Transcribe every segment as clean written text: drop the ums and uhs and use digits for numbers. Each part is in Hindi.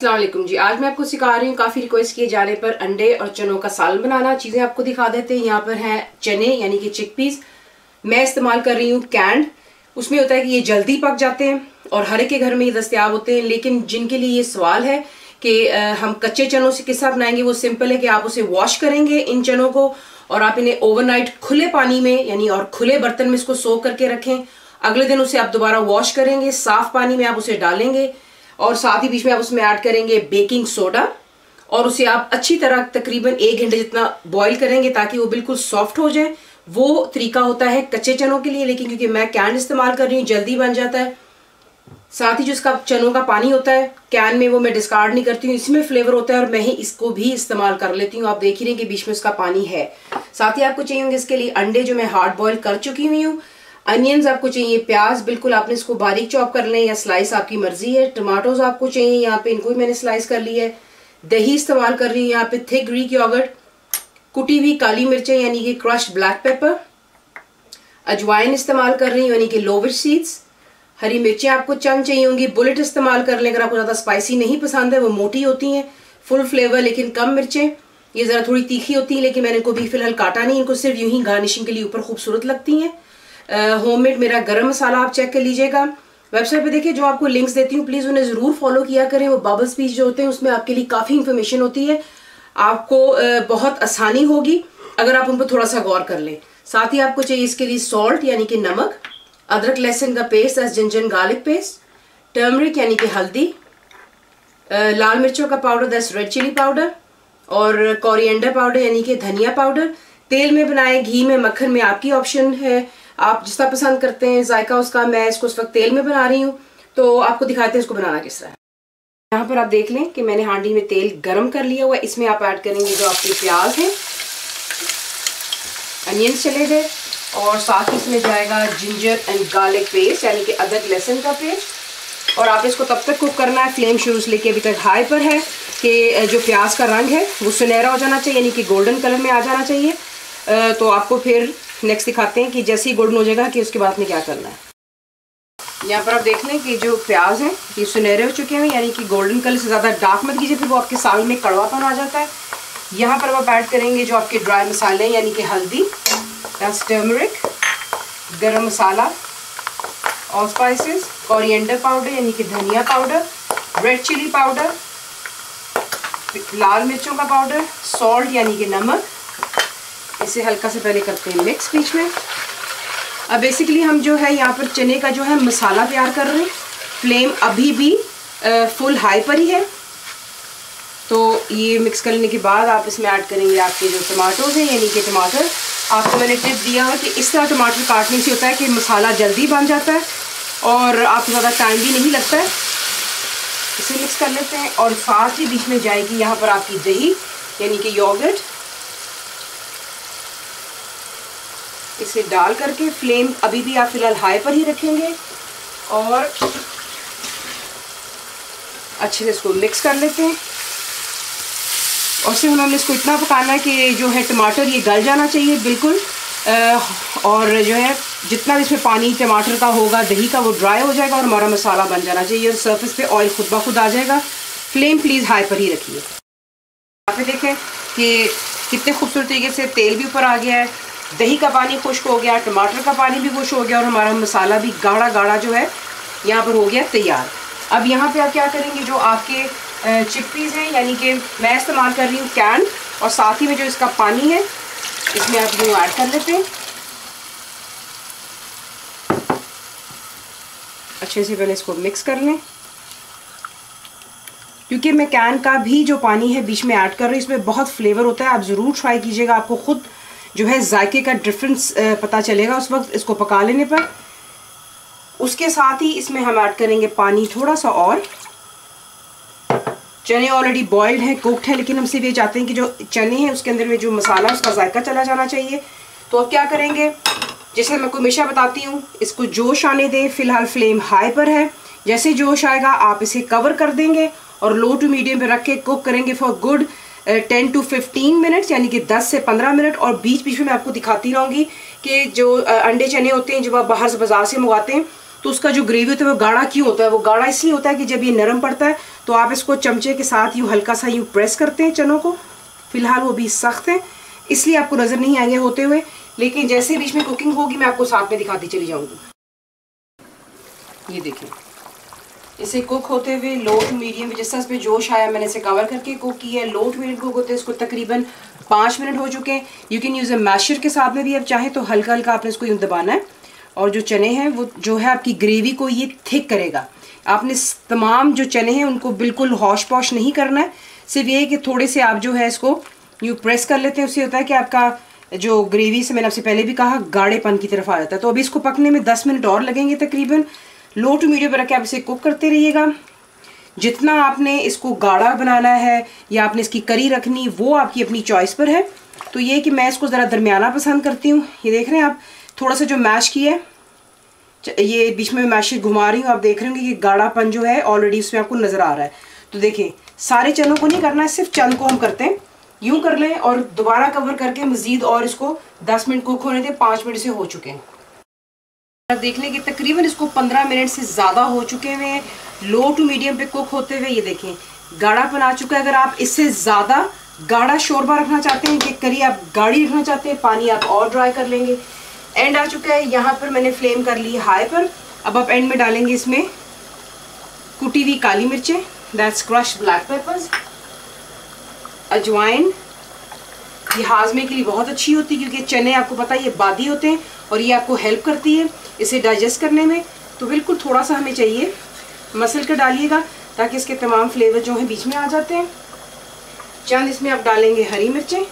अस्सलाम वालेकुम जी। आज मैं आपको सिखा रही हूँ काफ़ी रिक्वेस्ट किए जाने पर अंडे और चनों का सालन बनाना। चीज़ें आपको दिखा देते हैं। यहाँ पर हैं चने यानी कि चिकपीस। मैं इस्तेमाल कर रही हूँ कैंड। उसमें होता है कि ये जल्दी पक जाते हैं और हर एक के घर में ये दस्तयाब होते हैं। लेकिन जिनके लिए ये सवाल है कि हम कच्चे चनों से किस तरह बनाएंगे, वो सिंपल है कि आप उसे वॉश करेंगे इन चनों को और आप इन्हें ओवरनाइट खुले पानी में यानी और खुले बर्तन में इसको सोक करके रखें। अगले दिन उसे आप दोबारा वॉश करेंगे, साफ पानी में आप उसे डालेंगे और साथ ही बीच में आप उसमें ऐड करेंगे बेकिंग सोडा और उसे आप अच्छी तरह तकरीबन 1 घंटे जितना बॉईल करेंगे ताकि वो बिल्कुल सॉफ्ट हो जाए। वो तरीका होता है कच्चे चनों के लिए, लेकिन क्योंकि मैं कैन इस्तेमाल कर रही हूँ जल्दी बन जाता है। साथ ही जो इसका चनों का पानी होता है कैन में, वो मैं डिस्कार्ड नहीं करती हूँ, इसमें फ्लेवर होता है और मैं ही इसको भी इस्तेमाल कर लेती हूँ। आप देख ही रहे हैं कि बीच में उसका पानी है। साथ ही आपको चाहिए होंगे इसके लिए अंडे जो मैं हार्ड बॉयल कर चुकी हुई हूँ। अनियंस आपको चाहिए, प्याज बिल्कुल आपने इसको बारीक चॉप कर लें या स्लाइस आपकी मर्जी है। टमाटोज आपको चाहिए, यहाँ पे इनको भी मैंने स्लाइस कर लिया है। दही इस्तेमाल कर रही हूँ यहाँ पे थिक ग्रीक योगर्ट, कुटी हुई काली मिर्चें यानी कि क्रश्ड ब्लैक पेपर, अजवाइन इस्तेमाल कर रही हूँ यानी कि लोविश सीड्स, हरी मिर्चें आपको चंद चाहिए होंगी। बुलेट इस्तेमाल कर लें अगर आपको ज़्यादा स्पाइसी नहीं पसंद है, वो मोटी होती हैं, फुल फ्लेवर लेकिन कम मिर्चें। ये ज़रा थोड़ी तीखी होती हैं लेकिन मैंने इनको भी फिलहाल काटा नहीं, इनको सिर्फ यूं ही गार्निशिंग के लिए ऊपर खूबसूरत लगती हैं। होममेड मेरा गरम मसाला आप चेक कर लीजिएगा। वेबसाइट पे देखिए जो आपको लिंक्स देती हूँ, प्लीज़ उन्हें ज़रूर फॉलो किया करें। वो बबल स्पीच जो होते हैं उसमें आपके लिए काफ़ी इन्फॉर्मेशन होती है, आपको बहुत आसानी होगी अगर आप उन पर थोड़ा सा गौर कर लें। साथ ही आपको चाहिए इसके लिए सॉल्ट यानी कि नमक, अदरक लहसुन का paste that's ginger garlic paste, turmeric यानी कि हल्दी, लाल मिर्चों का powder that's red chilli powder और कोरिएंडर पाउडर यानी कि धनिया पाउडर। तेल में बनाएं, घी में, मक्खन में, आपकी ऑप्शन है, आप जिस तरह पसंद करते हैं जायका उसका। मैं इसको उस वक्त तेल में बना रही हूँ तो आपको दिखाते हैं इसको बनाना किस तरह है। यहाँ पर आप देख लें कि मैंने हांडी में तेल गरम कर लिया हुआ है। इसमें आप ऐड करेंगे जो आपके प्याज हैं, अनियंस चले गए और साथ ही इसमें जाएगा जिंजर एंड गार्लिक पेस्ट यानी कि अदरक लहसुन का पेस्ट। और आप इसको तब तक कुक करना है, फ्लेम शुरू से लेके अभी तक हाई पर है कि जो प्याज का रंग है वो सुनहरा हो जाना चाहिए यानी कि गोल्डन कलर में आ जाना चाहिए। तो आपको फिर नेक्स्ट दिखाते हैं कि जैसे ही गोल्डन हो जाएगा कि उसके बाद में क्या करना है। यहाँ पर आप देख लें कि जो प्याज हैं ये सुनहरे हो चुके हैं यानी कि गोल्डन कलर से ज़्यादा डार्क मत कीजिए, फिर वो आपके साल में कड़वापन आ जाता है। यहाँ पर आप ऐड करेंगे जो आपके ड्राई मसाले हैं यानी कि हल्दी, टर्मरिक, गरम मसाला और स्पाइसेस, कोरिएंडर पाउडर यानी कि धनिया पाउडर, रेड चिली पाउडर, लाल मिर्चों का पाउडर, सॉल्ट यानी कि नमक। इसे हल्का से पहले करते हैं मिक्स बीच में। अब बेसिकली हम जो है यहाँ पर चने का जो है मसाला तैयार कर रहे हैं। फ्लेम अभी भी फुल हाई पर ही है। तो ये मिक्स करने के बाद आप इसमें ऐड करेंगे आपके जो टमाटोज हैं यानी कि टमाटर। आपको मैंने टिप दिया है कि इस तरह टमाटर काटने से होता है कि मसाला जल्दी बन जाता है और आपको ज़्यादा टाइम भी नहीं लगता है। इसे मिक्स कर लेते हैं और साथ ही बीच में जाएगी यहाँ पर आपकी दही यानी कि योगर्ट। इसे डाल करके फ्लेम अभी भी आप फिलहाल हाई पर ही रखेंगे और अच्छे से इसको मिक्स कर लेते हैं। और सिर्फ हमने इसको इतना पकाना है कि जो है टमाटर ये गल जाना चाहिए बिल्कुल, और जो है जितना भी इसमें पानी टमाटर का होगा, दही का, वो ड्राई हो जाएगा और हमारा मसाला बन जाना चाहिए और सरफेस पे ऑयल खुद ब खुद आ जाएगा। फ्लेम प्लीज़ हाई पर ही रखिए। यहाँ पे देखें कि कितने खूबसूरत तरीके से तेल भी ऊपर आ गया है, दही का पानी खुश्क हो गया, टमाटर का पानी भी खुश्क हो गया और हमारा मसाला भी गाढ़ा गाढ़ा जो है यहाँ पर हो गया तैयार। अब यहाँ पे आप क्या करेंगे, जो आपके चिकपीस हैं यानी कि मैं इस्तेमाल कर रही हूँ कैन, और साथ ही में जो इसका पानी है इसमें आप वो ऐड कर लेते हैं। अच्छे से पहले इसको मिक्स कर लें क्योंकि मैं कैन का भी जो पानी है बीच में ऐड कर रही हूँ, इसमें बहुत फ्लेवर होता है। आप ज़रूर ट्राई कीजिएगा, आपको खुद जो है जायके का डिफरेंस पता चलेगा उस वक्त इसको पका लेने पर। उसके साथ ही इसमें हम ऐड करेंगे पानी थोड़ा सा और। चने ऑलरेडी बॉइल्ड हैं, कुक्ड है, लेकिन हम सिर्फ ये चाहते हैं कि जो चने हैं उसके अंदर में जो मसाला उसका जायका चला जाना चाहिए। तो अब क्या करेंगे, जैसे मैं आपको हमेशा बताती हूँ, इसको जोश आने दें। फिलहाल फ्लेम हाई पर है, जैसे जोश आएगा आप इसे कवर कर देंगे और लो टू मीडियम पे रख के कुक करेंगे फॉर गुड 10 to 15 मिनट्स यानी कि 10 से 15 मिनट। और बीच बीच में मैं आपको दिखाती रहूँगी कि जो अंडे चने होते हैं जब आप बाहर से बाजार से मंगवाते हैं तो उसका जो ग्रेवी होता है वो गाढ़ा क्यों होता है? वो गाढ़ा इसलिए होता है कि जब ये नरम पड़ता है तो आप इसको चमचे के साथ यूँ हल्का सा यूँ प्रेस करते हैं चनों को। फिलहाल वो भी सख्त है इसलिए आपको नज़र नहीं आएंगे होते हुए, लेकिन जैसे बीच में कुकिंग होगी मैं आपको साथ में दिखाती चली जाऊंगी। ये देखें, इसे कुक होते हुए लो टू मीडियम में, जिस तरह पे जोश आया मैंने इसे कवर करके कुक किया। लो टू मीडियम कुक होते हैं इसको तकरीबन 5 मिनट हो चुके हैं। You can use a masher के साथ में भी आप चाहें तो हल्का हल्का आपने इसको यूँ दबाना है, और जो चने हैं वो जो है आपकी ग्रेवी को ये थिक करेगा। आपने तमाम जो चने हैं उनको बिल्कुल हौश पौश नहीं करना है, सिर्फ ये है कि थोड़े से आप जो है इसको यूँ प्रेस कर लेते हैं। उससे होता है कि आपका जो ग्रेवी से मैंने आपसे पहले भी कहा गाढ़ेपन की तरफ आ जाता है। तो अभी इसको पकने में 10 मिनट और लगेंगे तकरीबन। लो टू मीडियम पर रख के आप इसे कुक करते रहिएगा। जितना आपने इसको गाढ़ा बनाना है या आपने इसकी करी रखनी वो आपकी अपनी चॉइस पर है। तो ये कि मैं इसको ज़रा दरमियाना पसंद करती हूँ। ये देख रहे हैं आप, थोड़ा सा जो मैश किया है, ये बीच में मैश घुमा रही हूँ, आप देख रहे होंगे कि गाढ़ापन जो है ऑलरेडी उसमें आपको नज़र आ रहा है। तो देखें, सारे चनों को नहीं करना है, सिर्फ चंद को हम करते हैं। यूँ कर लें और दोबारा कवर करके मज़ीद और इसको 10 मिनट कुक होने दें। 5 मिनट से हो चुके हैं। अब देख लें कि तकरीबन इसको 15 मिनट से ज़्यादा हो चुके हुए हैं लो टू मीडियम पे कुक होते हुए। ये देखें गाढ़ापन आ चुका है। अगर आप इससे ज़्यादा गाढ़ा शोरबा रखना चाहते हैं कि करी आप गाढ़ी रखना चाहते हैं, पानी आप और ड्राई कर लेंगे। एंड आ चुका है, यहाँ पर मैंने फ्लेम कर ली हाई पर। अब आप एंड में डालेंगे इसमें कुटी हुई काली मिर्चें, दैट्स क्रश्ड ब्लैक पेपर्स, अजवाइन। ये हाजमे के लिए बहुत अच्छी होती है क्योंकि चने आपको पता है ये बादी होते हैं और ये आपको हेल्प करती है इसे डाइजेस्ट करने में। तो बिल्कुल थोड़ा सा हमें चाहिए, मसल कर डालिएगा ताकि इसके तमाम फ्लेवर जो हैं बीच में आ जाते हैं। चंद इसमें आप डालेंगे हरी मिर्चें,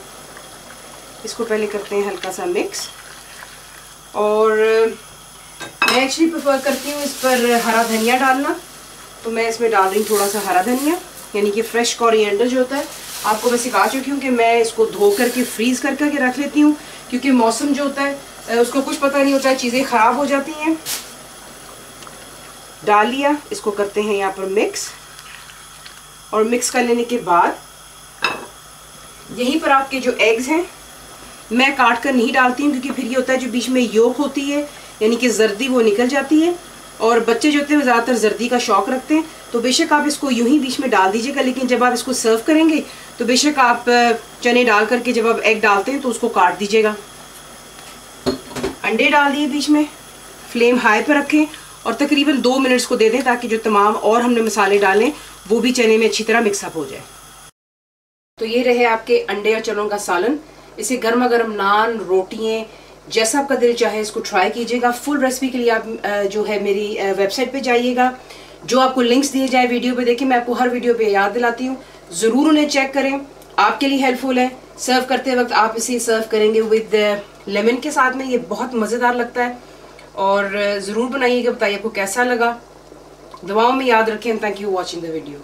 इसको पहले करते हैं हल्का सा मिक्स। और मैं एक्चुअली प्रेफर करती हूँ इस पर हरा धनिया डालना, तो मैं इसमें डाल रही हूँ थोड़ा सा हरा धनिया, यानी कि फ्रेश कोरिएंडर जो होता है। आपको मैं सिखा चुकी हूँ कि मैं इसको धो करके फ्रीज़ करके रख लेती हूँ क्योंकि मौसम जो होता है उसको कुछ पता नहीं होता है, चीज़ें ख़राब हो जाती हैं। डाल लिया, इसको करते हैं यहाँ पर मिक्स। और मिक्स कर लेने के बाद यहीं पर आपके जो एग्स हैं मैं काट कर नहीं डालती हूँ क्योंकि फिर ये होता है जो बीच में योक होती है यानी कि जर्दी वो निकल जाती है, और बच्चे जो होते हैं ज़्यादातर जर्दी का शौक़ रखते हैं। तो बेशक आप इसको यूं ही बीच में डाल दीजिएगा, लेकिन जब आप इसको सर्व करेंगे तो बेशक आप चने डाल करके जब आप एग डालते हैं तो उसको काट दीजिएगा। अंडे डाल दिए बीच में, फ्लेम हाई पर रखें और तकरीबन 2 मिनट्स को दे दें ताकि जो तमाम और हमने मसाले डालें वो भी चने में अच्छी तरह मिक्सअप हो जाए। तो ये रहे आपके अंडे और चनों का सालन। इसे गर्मा गर्म नान, रोटियाँ, जैसा आपका दिल चाहे इसको ट्राई कीजिएगा। फुल रेसिपी के लिए आप जो है मेरी वेबसाइट पे जाइएगा, जो आपको लिंक्स दिए जाए वीडियो पे। देखिए मैं आपको हर वीडियो पे याद दिलाती हूँ, ज़रूर उन्हें चेक करें, आपके लिए हेल्पफुल है। सर्व करते वक्त आप इसे सर्व करेंगे विद लेमन के साथ में, ये बहुत मज़ेदार लगता है। और ज़रूर बनाइएगा, बताइए आपको कैसा लगा। दुआओं में याद रखें। Thank you watching the video.